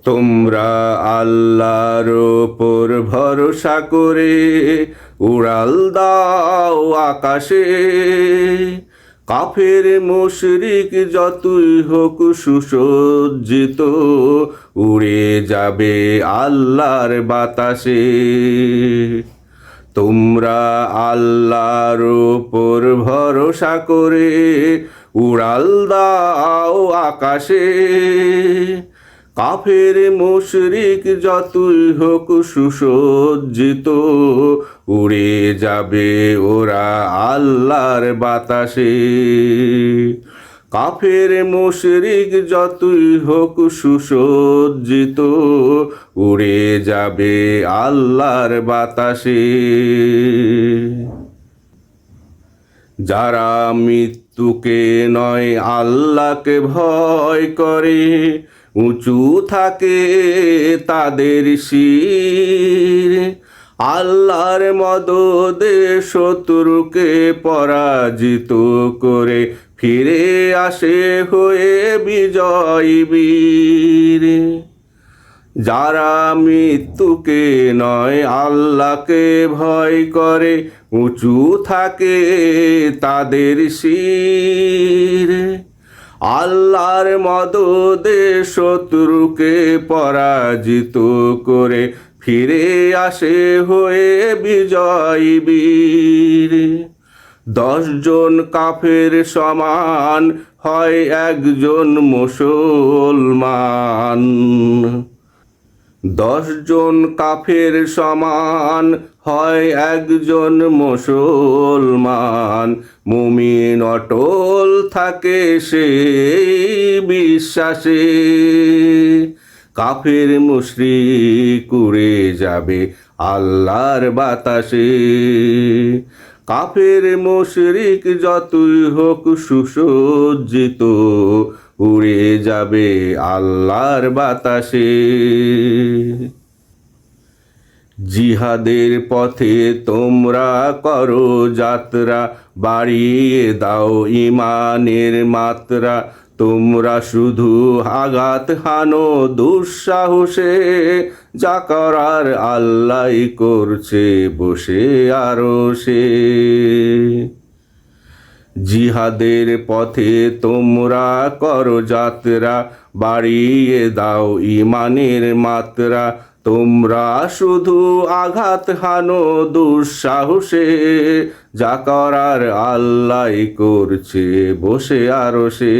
তোমরা আল্লাহর ওপর ভরসা করে উড়াল দাও আকাশে, কাফের মুশরিক যতই হোক সুসজ্জিত, উড়ে যাবে আল্লাহর বাতাসে। তোমরা আল্লাহর ওপর ভরসা করে উড়াল দাও আকাশে, কাফের মুশরিক যতই হোক সুসজ্জিত, উড়ে যাবে ওরা আল্লাহর বাতাসে। কাফের মুশরিক যতই হোক সুসজ্জিত, উড়ে যাবে আল্লাহর বাতাসে। যারা মৃত্যুকে নয় আল্লাহকে ভয় করে, উঁচু থাকে তাদের শির। আল্লাহর মদদে শত্রুকে পরাজিত করে ফিরে আসে হয়ে বিজয়ী বীর। যারা মৃত্যুকে নয় আল্লাহকে ভয় করে, উঁচু থাকে তাদের শির। আল্লাহর মদদে শত্রুকে পরাজিত করে ফিরে আসে হয়ে বিজয়ী বীর। 10 জন কাফের সমান হয় একজন মুসলমান। 10 জন কাফের সমান হয় একজন মুসলমান। মুমিন অটল থাকে সেই বিশ্বাসে, কাফের মুশরিক উড়ে যাবে আল্লাহর বাতাসে। কাফের মুশরিক যতই হোক সুসজ্জিত, উড়ে যাবে আল্লাহর বাতাসে। জিহাদের পথে তোমরা করো যাত্রা, বাড়িয়ে দাও ঈমানের মাত্রা। তোমরা শুধু আঘাত হানো দুঃসাহসে, যা করার আল্লাহই করছে বসে আরশে। জিহাদের পথে তোমরা করো যাত্রা, বাড়িয়ে দাও ঈমানের মাত্রা। তোমরা শুধু আঘাত হানো দুঃসাহসে, যা করার আল্লাহই করছে বসে আরশে।